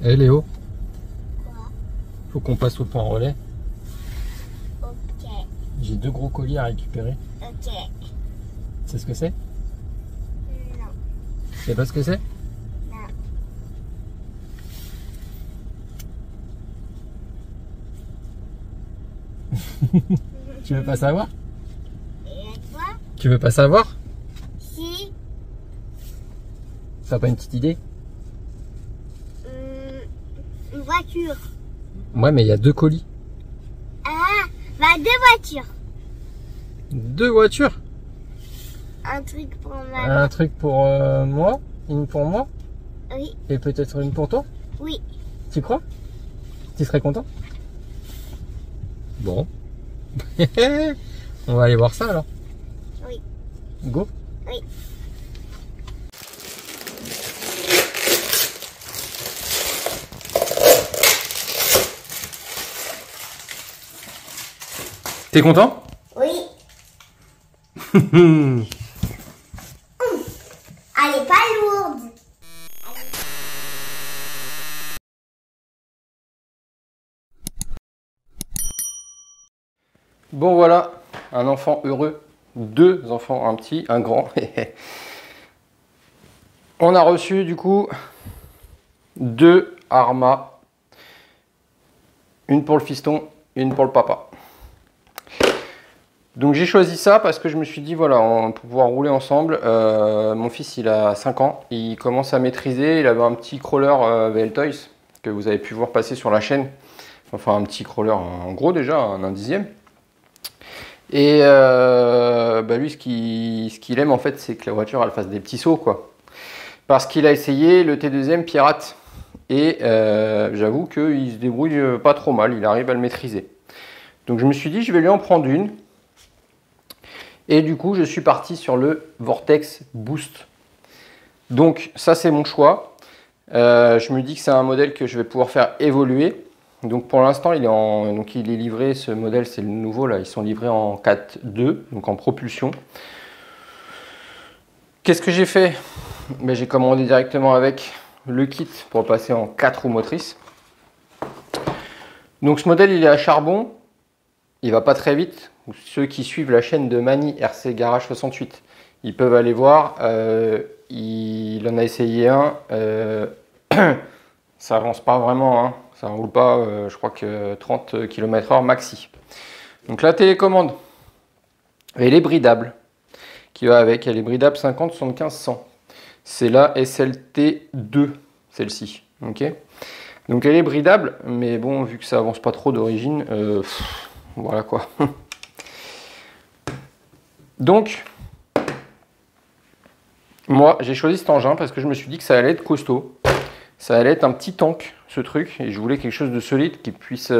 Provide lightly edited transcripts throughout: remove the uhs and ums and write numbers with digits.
Eh Léo, Quoi? faut qu'on passe au point relais. Ok. J'ai 2 gros colis à récupérer. Ok. C'est ce que c'est? Non. Tu sais pas ce que c'est? Non. Tu veux pas savoir? Et toi? Tu veux pas savoir? Si. T'as pas une petite idée? Une voiture. Ouais, mais il y a 2 colis. Ah, bah 2 voitures. 2 voitures? Un truc pour ma... Un truc pour moi, une pour moi, Oui. et peut-être une pour toi? Oui. Tu crois? Tu serais content? Bon. On va aller voir ça alors. Oui. Go. Oui. T'es content? Oui. Elle est pas lourde. Bon voilà, un enfant heureux, 2 enfants, un petit, un grand. On a reçu du coup 2 Arma, une pour le fiston, une pour le papa. Donc j'ai choisi ça parce que je me suis dit voilà, pour pouvoir rouler ensemble, mon fils il a 5 ans, il commence à maîtriser, il avait un petit crawler VL Toys que vous avez pu voir passer sur la chaîne, enfin un petit crawler en gros déjà, un dixième. Et lui, ce qu'il aime en fait, c'est que la voiture elle fasse des petits sauts quoi. Parce qu'il a essayé le T2M Pirate et j'avoue qu'il se débrouille pas trop mal, il arrive à le maîtriser. Donc je me suis dit, je vais lui en prendre une. Et du coup, je suis parti sur le Vortex Boost. Donc ça, c'est mon choix. Je me dis que c'est un modèle que je vais pouvoir faire évoluer. Donc pour l'instant, il est livré, ce modèle, c'est le nouveau, là, ils sont livrés en 4.2, donc en propulsion. Qu'est-ce que j'ai fait? Ben, j'ai commandé directement avec le kit pour passer en 4 roues motrices. Donc ce modèle, il est à charbon, il va pas très vite. Ceux qui suivent la chaîne de Mani RC Garage 68, ils peuvent aller voir, il en a essayé un, ça avance pas vraiment, hein. Ça ne roule pas, je crois que 30 km/h maxi. Donc la télécommande, elle est bridable, qui va avec, elle est bridable 50, 75, 100. C'est la SLT2, celle-ci. Ok. Donc elle est bridable, mais bon, vu que ça avance pas trop d'origine, voilà quoi. Donc, moi j'ai choisi cet engin parce que je me suis dit que ça allait être costaud. Ça allait être un petit tank, ce truc, et je voulais quelque chose de solide qui puisse,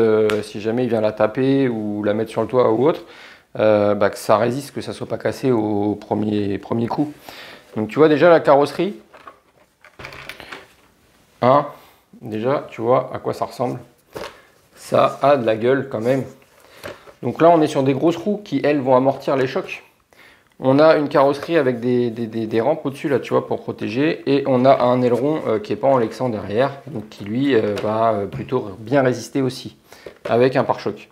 si jamais il vient la taper ou la mettre sur le toit ou autre, que ça résiste, que ça soit pas cassé au premier coup. Donc tu vois déjà la carrosserie, hein, déjà tu vois à quoi ça ressemble. Ça a de la gueule quand même. Donc là on est sur des grosses roues qui elles vont amortir les chocs. On a une carrosserie avec des rampes au-dessus, là, tu vois, pour protéger. Et on a un aileron qui n'est pas en lexan derrière, donc qui, lui, va plutôt bien résister aussi, avec un pare-choc.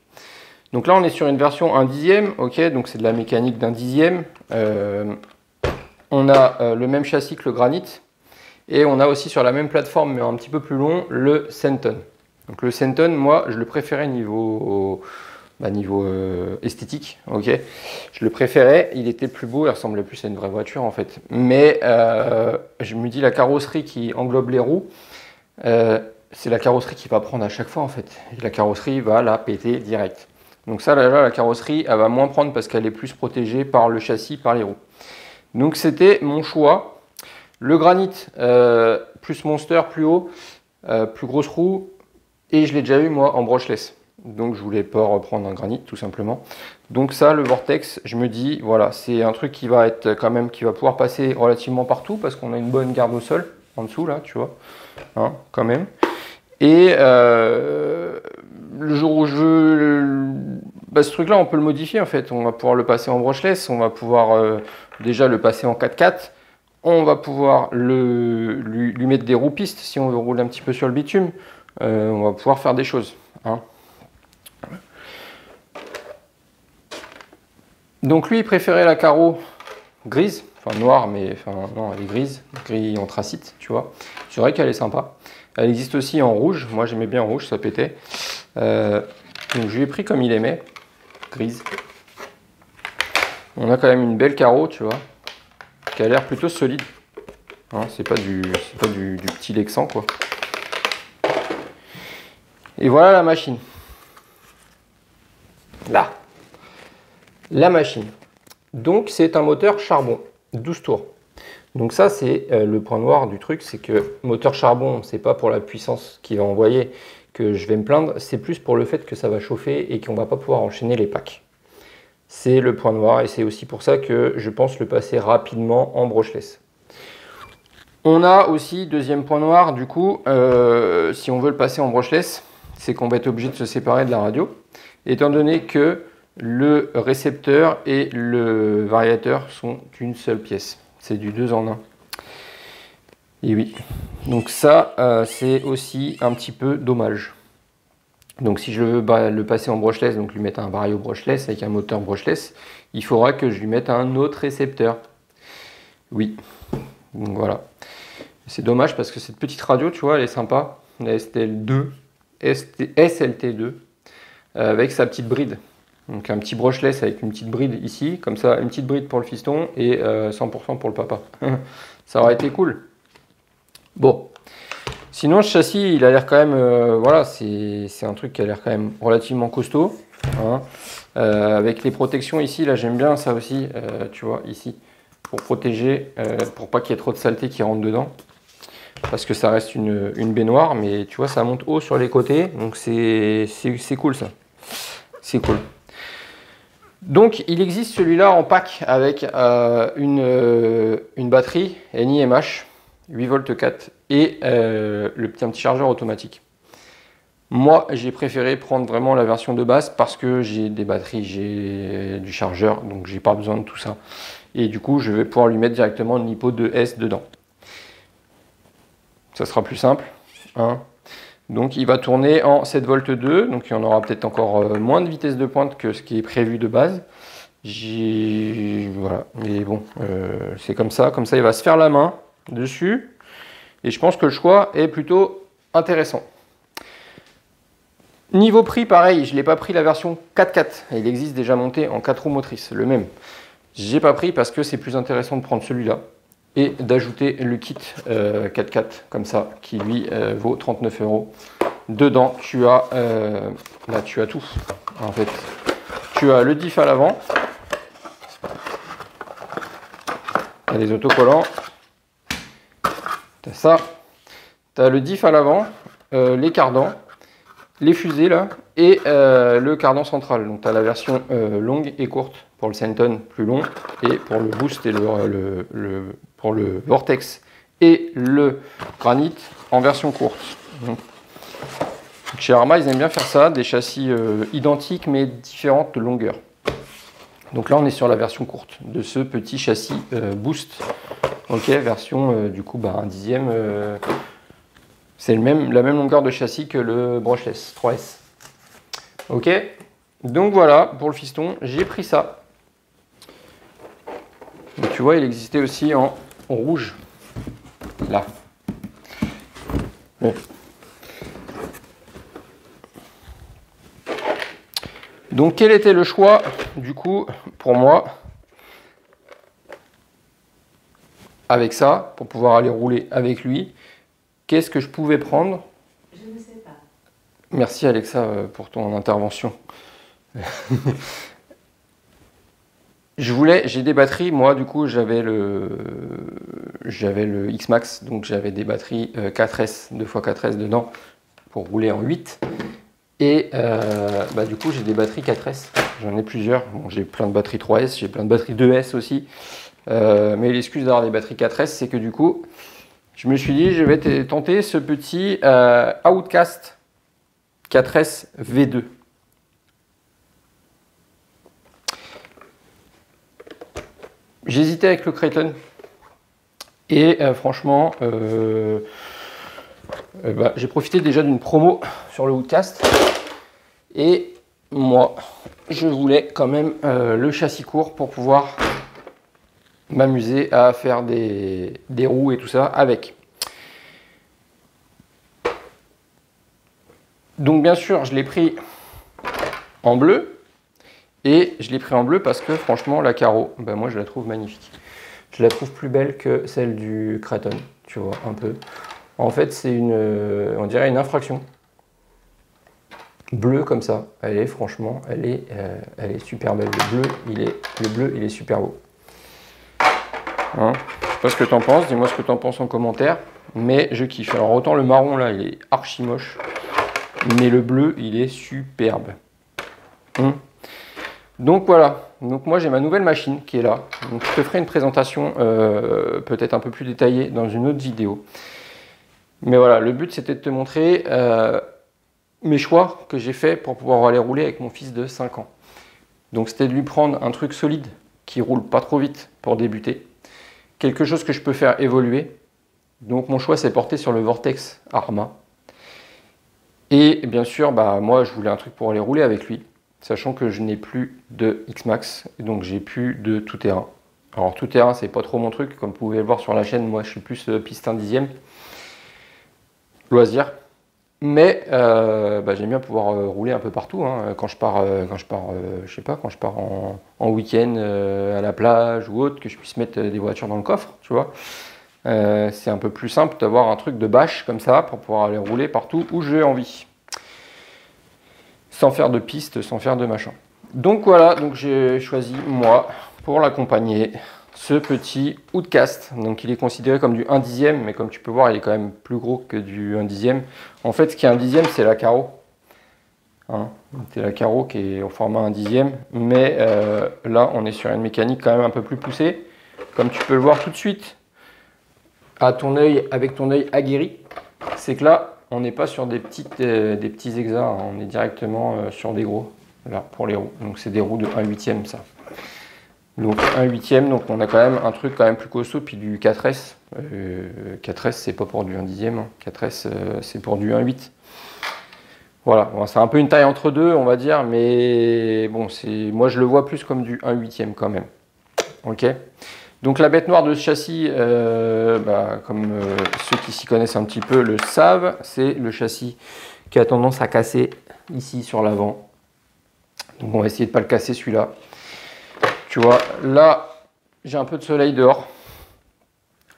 Donc là, on est sur une version 1 dixième, ok, donc c'est de la mécanique d'1 dixième. On a le même châssis que le Granit. Et on a aussi sur la même plateforme, mais un petit peu plus long, le Senton. Donc le Senton, moi, je le préférais niveau esthétique, ok. Je le préférais, il était plus beau, il ressemblait plus à une vraie voiture en fait. Mais je me dis la carrosserie qui englobe les roues, c'est la carrosserie qui va prendre à chaque fois en fait. Et la carrosserie va la péter direct. Donc ça là, la carrosserie, elle va moins prendre parce qu'elle est plus protégée par le châssis, par les roues. Donc c'était mon choix. Le Granit, plus Monster, plus haut, plus grosse roue, et je l'ai déjà eu moi en brushless. Donc je voulais pas reprendre un Granit tout simplement. Donc ça, le Vortex, je me dis voilà, c'est un truc qui va être quand même, qui va pouvoir passer relativement partout parce qu'on a une bonne garde au sol en dessous là, tu vois, hein, quand même. Et le jour où je veux, ce truc là on peut le modifier en fait. On va pouvoir le passer en brushless, on va pouvoir déjà le passer en 4x4. On va pouvoir lui mettre des roues pistes si on veut rouler un petit peu sur le bitume. On va pouvoir faire des choses. Hein. Donc lui, il préférait la carreau grise, enfin noire, mais enfin non, elle est grise, gris anthracite, tu vois. C'est vrai qu'elle est sympa. Elle existe aussi en rouge. Moi, j'aimais bien en rouge, ça pétait. Donc je lui ai pris comme il aimait, grise. On a quand même une belle carreau, tu vois, qui a l'air plutôt solide. Hein, c'est pas du petit Lexan, quoi. Et voilà la machine. Là. La machine. Donc c'est un moteur charbon, 12 tours. Donc ça c'est le point noir du truc, c'est que moteur charbon, c'est pas pour la puissance qu'il va envoyer que je vais me plaindre, c'est plus pour le fait que ça va chauffer et qu'on va pas pouvoir enchaîner les packs. C'est le point noir et c'est aussi pour ça que je pense le passer rapidement en brushless. On a aussi, deuxième point noir, du coup, si on veut le passer en brushless, c'est qu'on va être obligé de se séparer de la radio, étant donné que le récepteur et le variateur sont une seule pièce. C'est du 2 en 1. Et oui, donc ça, c'est aussi un petit peu dommage. Donc si je veux le passer en brushless, donc lui mettre un vario brushless avec un moteur brushless, il faudra que je lui mette un autre récepteur. Oui, donc voilà. C'est dommage parce que cette petite radio, tu vois, elle est sympa. La SLT2 avec sa petite bride. Donc un petit brushless avec une petite bride ici, comme ça, une petite bride pour le fiston et 100% pour le papa. Ça aurait été cool. Bon. Sinon, ce châssis, il a l'air quand même, voilà, c'est un truc qui a l'air quand même relativement costaud. Hein. Avec les protections ici, là j'aime bien ça aussi, tu vois, ici, pour protéger, pour pas qu'il y ait trop de saleté qui rentre dedans. Parce que ça reste une baignoire, mais tu vois, ça monte haut sur les côtés, donc c'est cool ça. C'est cool. Donc, il existe celui-là en pack avec une batterie NiMH 8 v 4 et un petit chargeur automatique. Moi, j'ai préféré prendre vraiment la version de base parce que j'ai des batteries, j'ai du chargeur, donc j'ai pas besoin de tout ça. Et du coup, je vais pouvoir lui mettre directement une LiPo 2S dedans. Ça sera plus simple. Hein. Donc il va tourner en 7 v 2, donc il y en aura peut-être encore moins de vitesse de pointe que ce qui est prévu de base. Voilà, mais bon, c'est comme ça il va se faire la main dessus. Et je pense que le choix est plutôt intéressant. Niveau prix, pareil, je ne l'ai pas pris la version 4x4. Il existe déjà monté en 4 roues motrices, le même. J'ai pas pris parce que c'est plus intéressant de prendre celui-là et d'ajouter le kit 4x4 comme ça, qui lui vaut 39 €. Dedans, tu as, là, tu as tout, en fait. Tu as le diff à l'avant, tu as les autocollants, tu as ça, tu as le diff à l'avant, les cardans, les fusées là, et le cardan central. Donc tu as la version longue et courte pour le Senton plus long, et pour le boost et pour le vortex et le granite en version courte. Donc, chez Arma, ils aiment bien faire ça, des châssis identiques mais différentes de longueur. Donc là, on est sur la version courte de ce petit châssis boost. Ok, version du coup, un dixième. C'est la même longueur de châssis que le brushless 3S. Ok, donc voilà pour le fiston, j'ai pris ça. Donc, tu vois, il existait aussi en rouge. Là. Bon. Donc quel était le choix du coup pour moi avec ça, pour pouvoir aller rouler avec lui? Qu'est-ce que je pouvais prendre? Je ne sais pas. Merci Alexa pour ton intervention. J'ai des batteries, moi du coup j'avais le X-Max, donc j'avais des batteries 4S, 2x4S dedans pour rouler en 8. Et du coup j'ai des batteries 4S, j'en ai plusieurs, bon, j'ai plein de batteries 3S, j'ai plein de batteries 2S aussi, mais l'excuse d'avoir des batteries 4S c'est que du coup je me suis dit je vais tenter ce petit Outcast 4S V2. J'hésitais avec le Kraton Et franchement, j'ai profité déjà d'une promo sur le Woodcast. Et moi, je voulais quand même le châssis court pour pouvoir m'amuser à faire des roues et tout ça avec. Donc bien sûr, je l'ai pris en bleu. Et je l'ai pris en bleu parce que franchement, la Caro, ben moi je la trouve magnifique. Je la trouve plus belle que celle du Kraton, tu vois, un peu. En fait, c'est on dirait une infraction. Bleue comme ça. Elle est franchement, elle est super belle. Le bleu, il est super beau. Hein, je sais pas ce que t'en penses, dis-moi ce que t'en penses en commentaire. Mais je kiffe. Alors autant le marron là, il est archi moche. Mais le bleu, il est superbe. Donc voilà, donc moi j'ai ma nouvelle machine qui est là. Donc je te ferai une présentation peut-être un peu plus détaillée dans une autre vidéo. Mais voilà, le but c'était de te montrer mes choix que j'ai fait pour pouvoir aller rouler avec mon fils de 5 ans. Donc c'était de lui prendre un truc solide qui roule pas trop vite pour débuter. Quelque chose que je peux faire évoluer. Donc mon choix s'est porté sur le Vortex Arma. Et bien sûr, moi je voulais un truc pour aller rouler avec lui. Sachant que je n'ai plus de X-Max, donc j'ai plus de tout-terrain. Alors tout-terrain, c'est pas trop mon truc, comme vous pouvez le voir sur la chaîne, moi je suis plus piste 1 dixième, loisir. Mais j'aime bien pouvoir rouler un peu partout, hein, quand je pars, je sais pas, quand je pars en week-end à la plage ou autre, que je puisse mettre des voitures dans le coffre, tu vois. C'est un peu plus simple d'avoir un truc de bâche comme ça pour pouvoir aller rouler partout où j'ai envie. Sans faire de piste, sans faire de machin. Donc voilà, donc j'ai choisi moi pour l'accompagner ce petit Woodcast. Donc il est considéré comme du 1 dixième, mais comme tu peux voir, il est quand même plus gros que du 1 dixième. En fait, ce qui est 1 dixième, c'est la Caro. Hein, c'est la Caro qui est au format 1 dixième, mais là on est sur une mécanique quand même un peu plus poussée. Comme tu peux le voir tout de suite, à ton œil, avec ton œil aguerri, c'est que là, on n'est pas sur des petits exas, hein, on est directement sur des gros, là, pour les roues. Donc c'est des roues de 1 huitième, ça. Donc 1 huitième, donc on a quand même un truc quand même plus costaud, puis du 4S. 4S, c'est pas pour du 1 dixième, hein. 4S, c'est pour du 1,8. Voilà, bon, c'est un peu une taille entre deux, on va dire, mais bon, moi je le vois plus comme du 1 huitième quand même. Ok. Donc la bête noire de ce châssis, comme ceux qui s'y connaissent un petit peu le savent, c'est le châssis qui a tendance à casser ici sur l'avant. Donc on va essayer de ne pas le casser celui-là. Tu vois, là j'ai un peu de soleil dehors.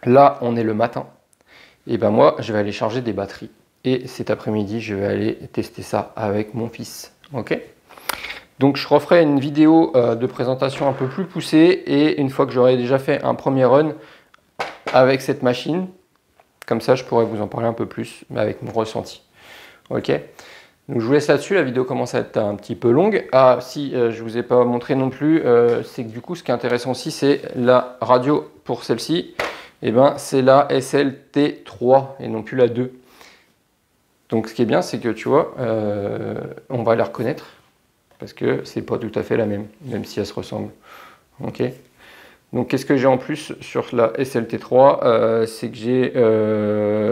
Là on est le matin. Et ben moi je vais aller charger des batteries. Et cet après-midi je vais aller tester ça avec mon fils. Ok ? Donc je referai une vidéo de présentation un peu plus poussée et une fois que j'aurai déjà fait un premier run avec cette machine, comme ça je pourrai vous en parler un peu plus avec mon ressenti. Ok. Donc je vous laisse là-dessus, la vidéo commence à être un petit peu longue. Ah si, je vous ai pas montré non plus, c'est que du coup ce qui est intéressant aussi c'est la radio pour celle-ci. Et ben c'est la SLT3 et non plus la 2. Donc ce qui est bien c'est que tu vois, on va la reconnaître. Parce que c'est pas tout à fait la même si elle se ressemble. Ok. Donc qu'est-ce que j'ai en plus sur la SLT3, c'est que j'ai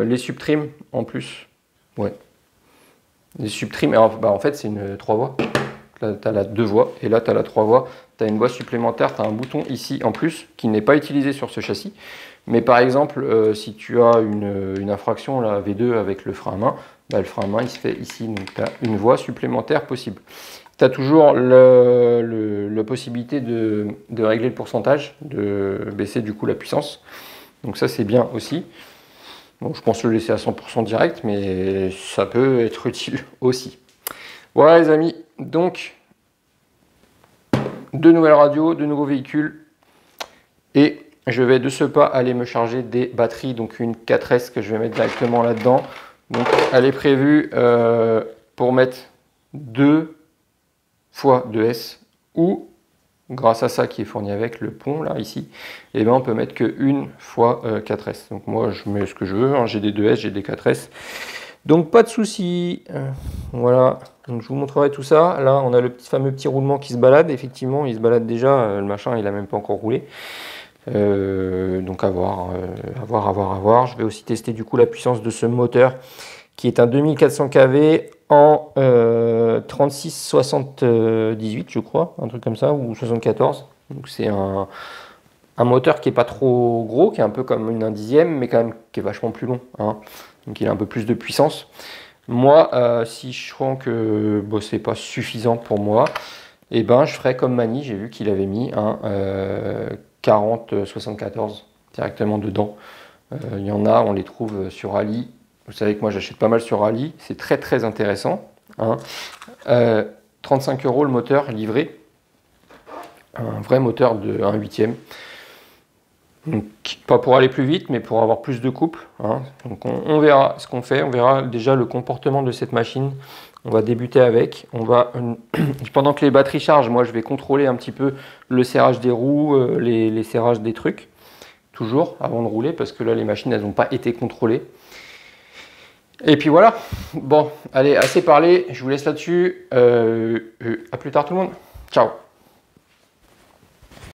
les subtrims en plus. Ouais. Les subtrims, en fait c'est une 3 voies. Là tu as la 2 voies et là tu as la 3 voies. Tu as une voie supplémentaire, tu as un bouton ici en plus qui n'est pas utilisé sur ce châssis. Mais par exemple, si tu as une infraction, la V2 avec le frein à main, le frein à main il se fait ici. Donc tu as une voie supplémentaire possible. Tu as toujours la possibilité de régler le pourcentage, de baisser du coup la puissance. Donc ça c'est bien aussi. Bon, je pense le laisser à 100% direct, mais ça peut être utile aussi. Voilà les amis, donc deux nouvelles radios, deux nouveaux véhicules. Et je vais de ce pas aller me charger des batteries, donc une 4S que je vais mettre directement là-dedans. Donc elle est prévue pour mettre 2 fois 2S ou grâce à ça qui est fourni avec le pont là ici, et ben on peut mettre que 1 fois 4S. Donc moi je mets ce que je veux, hein. J'ai des 2S, j'ai des 4S. Donc pas de souci. Voilà, donc je vous montrerai tout ça. Là on a le fameux petit roulement qui se balade, effectivement il se balade déjà, le machin il a même pas encore roulé. Donc à voir, à voir. Je vais aussi tester du coup la puissance de ce moteur qui est un 2400 kV en 36-78 je crois, un truc comme ça, ou 74. Donc c'est un moteur qui est pas trop gros, qui est un peu comme un dixième, mais quand même qui est vachement plus long, hein. Donc il a un peu plus de puissance. Moi, si je sens que bon, c'est pas suffisant pour moi, et ben je ferai comme Mani, j'ai vu qu'il avait mis un 40-74 directement dedans. Il y en a, on les trouve sur Ali. Vous savez que moi j'achète pas mal sur Ali, c'est très intéressant, hein. 35 € le moteur livré, un vrai moteur de 1/8. Donc, pas pour aller plus vite, mais pour avoir plus de couple, hein. Donc on verra ce qu'on fait, on verra déjà le comportement de cette machine. On va débuter avec, pendant que les batteries chargent, moi je vais contrôler un petit peu le serrage des roues, les serrages des trucs, toujours avant de rouler, parce que là les machines elles n'ont pas été contrôlées. Et puis voilà, bon, allez, assez parlé, je vous laisse là-dessus, à plus tard tout le monde, ciao.